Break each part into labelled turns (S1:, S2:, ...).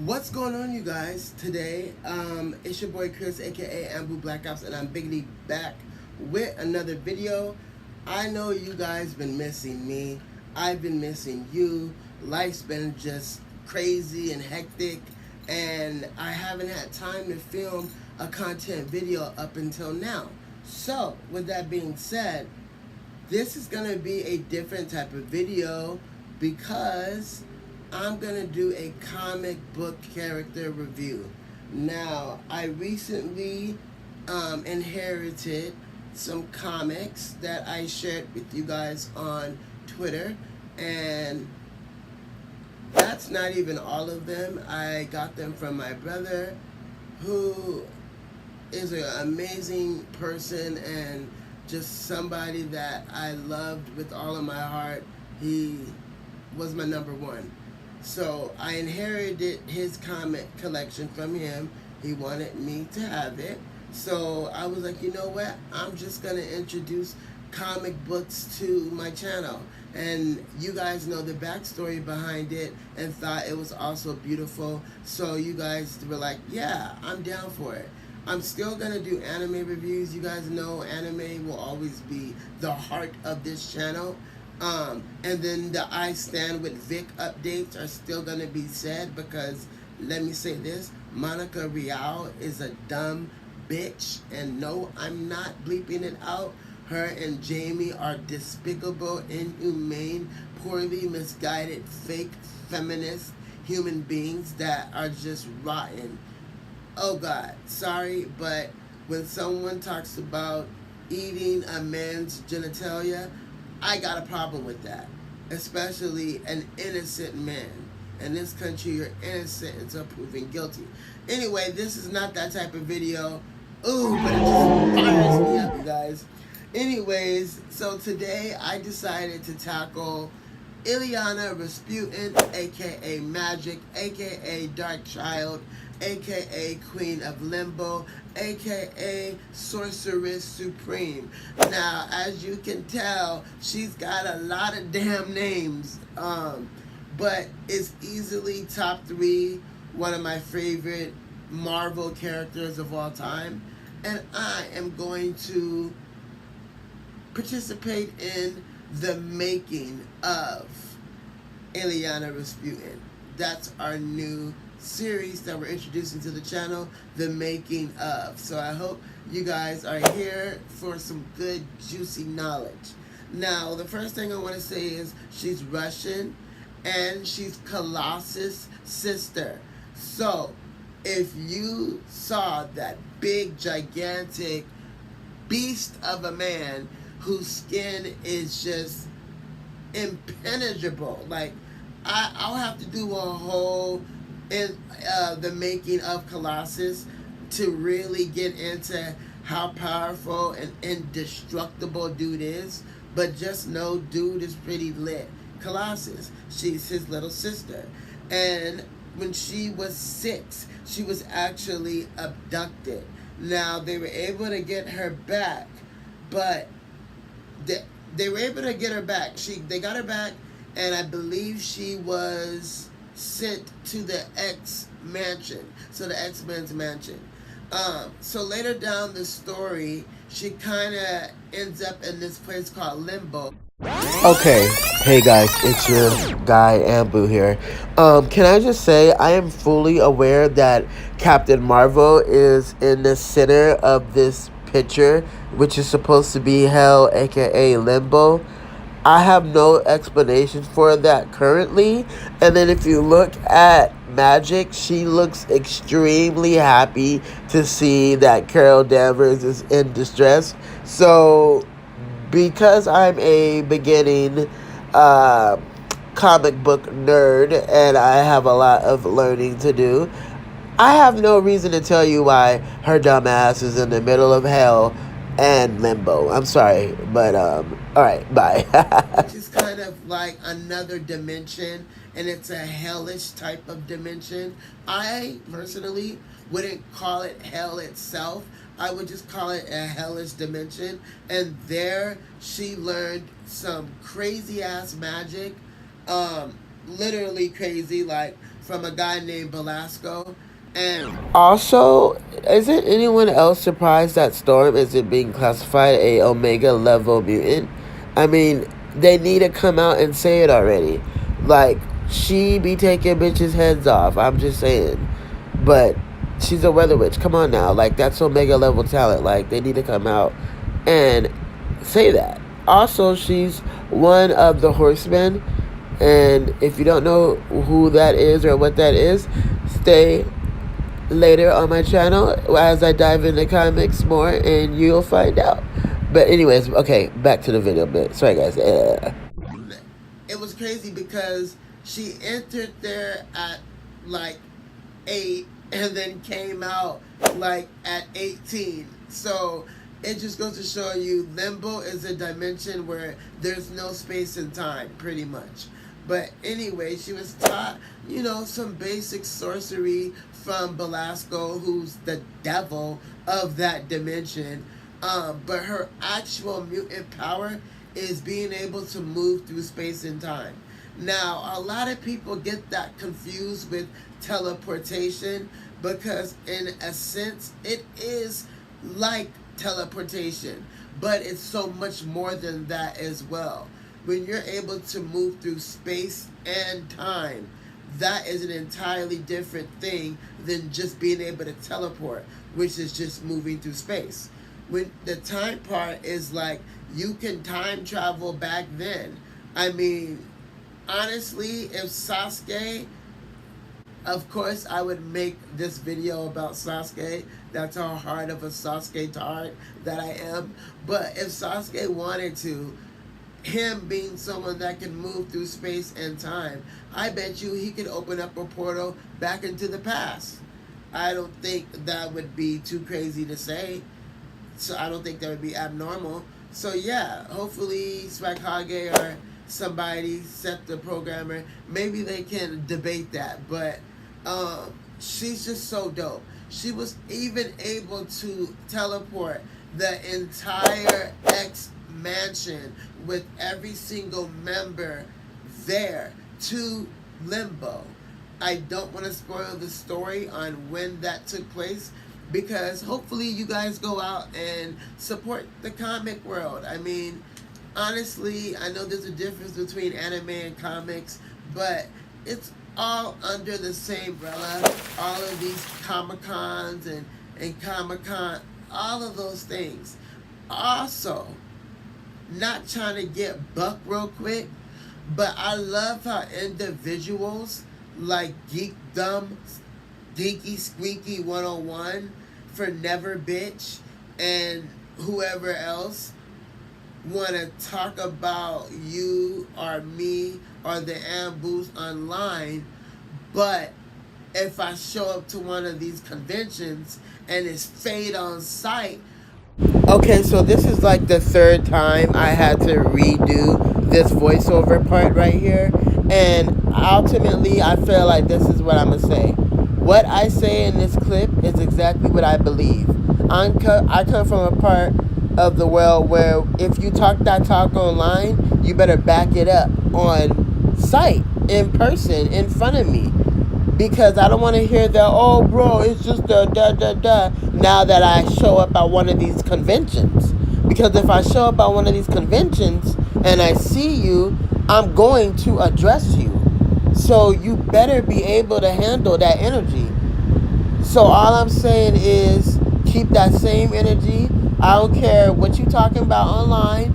S1: What's going on, you guys? Today, it's your boy Chris, aka Ambu Black Ops, and I'm Biggity back with another video. I know you guys been missing me. I've been missing you. Life's been just crazy and hectic, and I haven't had time to film a content video up until now. So, with that being said, this is gonna be a different type of video because I'm gonna do a comic book character review. Now, I recently inherited some comics that I shared with you guys on Twitter, and that's not even all of them. I got them from my brother, who is an amazing person and just somebody that I loved with all of my heart. He was my number one. So I inherited his comic collection from him. He wanted me to have it. So I was like, you know what? I'm just going to introduce comic books to my channel. And you guys know the backstory behind it and thought it was also beautiful. So you guys were like, yeah, I'm down for it. I'm still going to do anime reviews. You guys know anime will always be the heart of this channel. And then the I Stand with Vic updates are still going to be said because, let me say this, Monica Rial is a dumb bitch. And no, I'm not bleeping it out. Her and Jamie are despicable, inhumane, poorly misguided, fake feminist human beings that are just rotten. Oh God, sorry, but when someone talks about eating a man's genitalia, I got a problem with that, especially an innocent man. In this country, you're innocent until proven guilty. Anyway, this is not that type of video. Ooh, but it just fires me up, you guys. Anyways, so today I decided to tackle Ileana Rasputin, aka Magic, aka Dark Child, aka Queen of Limbo, aka Sorceress Supreme. Now, as you can tell, she's got a lot of damn names, but is easily top 3, one of my favorite Marvel characters of all time, and I am going to participate in the making of Ileana Rasputin. That's our new series that we're introducing to the channel, the making of. So I hope you guys are here for some good juicy knowledge. Now, the first thing I want to say is she's Russian and she's Colossus' sister. So if you saw that big gigantic beast of a man whose skin is just impenetrable, like I'll have to do a whole in the making of Colossus to really get into how powerful and indestructible dude is. But just know dude is pretty lit. Colossus, she's his little sister, and when she was 6, she was actually abducted. Now they were able to get her back, but they were able to get her back. They got her back, and I believe she was sent to the X-Mansion, so the X-Men's mansion. So later down the story, she kind of ends up in this place called Limbo.
S2: Okay, hey guys, it's your guy Ambu here. Can I just say I am fully aware that Captain Marvel is in the center of this picture, which is supposed to be Hell, aka Limbo. I have no explanation for that currently. And then if you look at Magic, she looks extremely happy to see that Carol Danvers is in distress. So because I'm a beginning comic book nerd and I have a lot of learning to do, I have no reason to tell you why her dumb ass is in the middle of hell and Limbo. I'm sorry, but alright, bye.
S1: Which is kind of like another dimension, and it's a hellish type of dimension. I personally wouldn't call it hell itself. I would just call it a hellish dimension. And there she learned some crazy ass magic. Literally crazy, like from a guy named Velasco. And
S2: also, isn't anyone else surprised that Storm isn't being classified a Omega level mutant? I mean, they need to come out and say it already. Like, she be taking bitches' heads off. I'm just saying. But she's a weather witch. Come on now. Like, that's Omega level talent. Like, they need to come out and say that. Also, she's one of the horsemen. And if you don't know who that is or what that is, stay later on my channel as I dive into comics more and you'll find out. But anyways, okay, back to the video bit. Sorry guys.
S1: It was crazy because she entered there at like 8 and then came out like at 18. So it just goes to show you limbo is a dimension where there's no space and time, pretty much. But anyway, she was taught, some basic sorcery from Velasco, who's the devil of that dimension. But her actual mutant power is being able to move through space and time. Now, a lot of people get that confused with teleportation because, in a sense, it is like teleportation, but it's so much more than that as well. When you're able to move through space and time, that is an entirely different thing than just being able to teleport, which is just moving through space. When the time part is like you can time travel back then. I mean, honestly, if Sasuke, of course I would make this video about Sasuke. That's how hard of a Sasuke tart that I am. But if Sasuke wanted to, him being someone that can move through space and time, I bet you he could open up a portal back into the past. I don't think that would be too crazy to say. So I don't think that would be abnormal. So yeah, hopefully Swag Hage or somebody, set the programmer, maybe they can debate that. But she's just so dope. She was even able to teleport the entire X mansion with every single member there to Limbo. I don't want to spoil the story on when that took place because hopefully you guys go out and support the comic world. I mean, honestly, I know there's a difference between anime and comics, but it's all under the same umbrella. All of these Comic-Cons and Comic-Con, all of those things. Also, not trying to get buck real quick, but I love how individuals like Geekdom, Dinky Squeaky 101, for Never Bitch, and whoever else want to talk about you or me or the ambush online, but if I show up to one of these conventions and it's Fade on site. Okay, so this is like the third time I had to redo this voiceover part right here, and ultimately I feel like this is what I'm gonna say. What I say in this clip is exactly what I believe. I come from a part of the world where if you talk that talk online, you better back it up on site, in person, in front of me. Because I don't want to hear that, oh bro, it's just the da, now that I show up at one of these conventions. Because if I show up at one of these conventions and I see you, I'm going to address you. So you better be able to handle that energy. So all I'm saying is keep that same energy. I don't care what you're talking about online.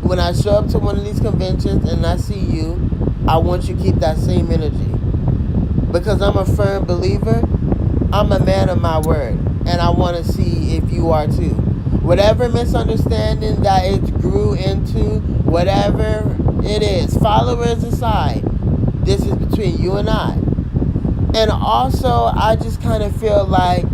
S1: When I show up to one of these conventions and I see you, I want you to keep that same energy. Because I'm a firm believer, I'm a man of my word. And I want to see if you are too. Whatever misunderstanding that it grew into, whatever it is, followers aside, this is between you and I. And also, I just kind of feel like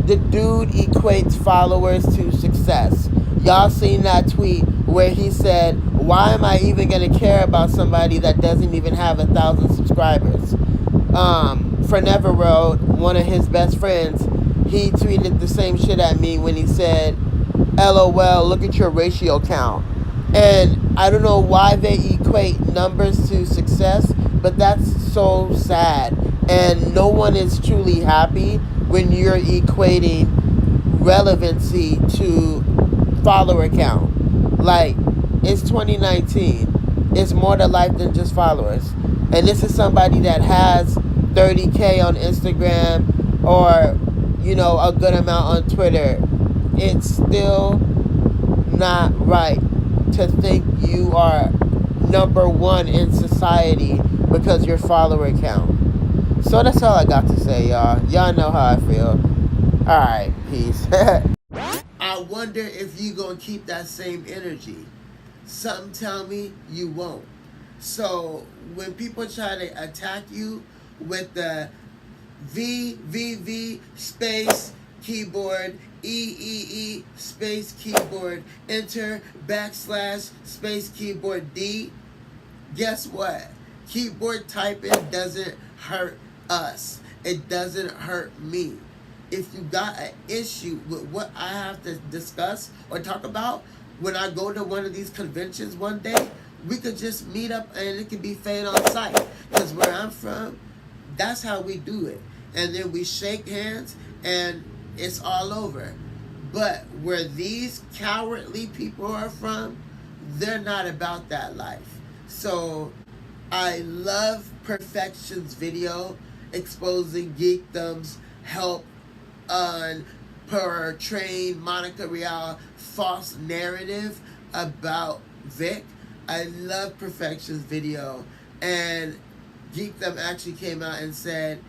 S1: the dude equates followers to success. Y'all seen that tweet where he said, why am I even going to care about somebody that doesn't even have 1,000 subscribers? For Neverworld, one of his best friends, he tweeted the same shit at me when he said, LOL, look at your ratio count. And I don't know why they equate numbers to success, but that's so sad.
S2: And no one is truly happy when you're equating relevancy to follower count. Like, it's 2019. It's more to life than just followers. And this is somebody that has 30K on Instagram or, a good amount on Twitter. It's still not right to think you are number one in society because your follower count. So that's all I got to say, y'all. Y'all know how I feel. Alright, peace.
S1: I wonder if you gonna keep that same energy. Something tell me you won't. So when people try to attack you with the V space keyboard E space keyboard enter backslash space keyboard D, guess what? Keyboard typing doesn't hurt us. It doesn't hurt me. If you got an issue with what I have to discuss or talk about, when I go to one of these conventions one day, we could just meet up and it could be fade on site. Because where I'm from, that's how we do it. And then we shake hands and it's all over. But where these cowardly people are from, they're not about that life. So I love Perfection's video exposing geekdom's help on portraying Monica Rial false narrative about Vic. I love Perfection's video, and Geekdom actually came out and said,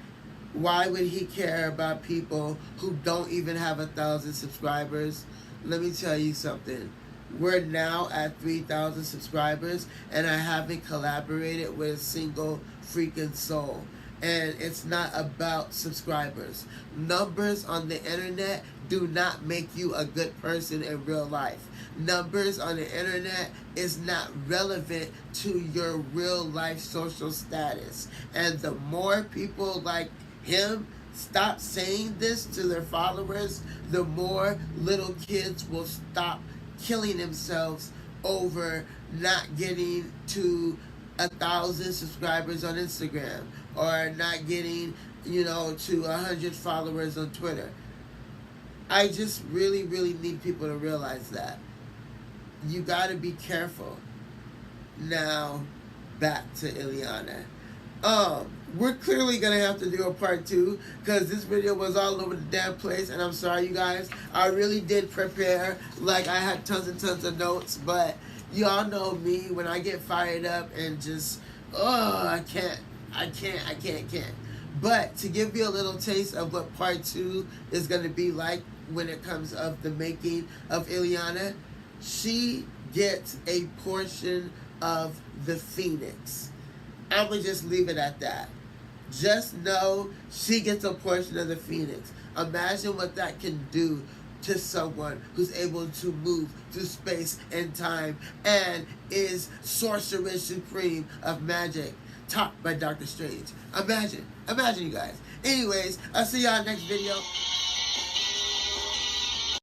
S1: why would he care about people who don't even have 1,000 subscribers? Let me tell you something. We're now at 3,000 subscribers, and I haven't collaborated with a single freaking soul. And it's not about subscribers. Numbers on the internet do not make you a good person in real life. Numbers on the internet is not relevant to your real life social status. And the more people like him stop saying this to their followers, the more little kids will stop killing themselves over not getting to 1,000 subscribers on Instagram or not getting, to 100 followers on Twitter. I just really, really need people to realize that. You gotta be careful. Now, back to Ileana. We're clearly gonna have to do a part 2 because this video was all over the damn place, and I'm sorry, you guys. I really did prepare, like I had tons and tons of notes, but y'all know me when I get fired up and just, I can't. But to give you a little taste of what part 2 is gonna be like when it comes of the making of Ileana, she gets a portion of the Phoenix. I'm gonna just leave it at that. Just know she gets a portion of the Phoenix. Imagine what that can do to someone who's able to move through space and time and is Sorceress Supreme of magic, taught by Dr. Strange. Imagine you guys. Anyways, I'll see y'all next video.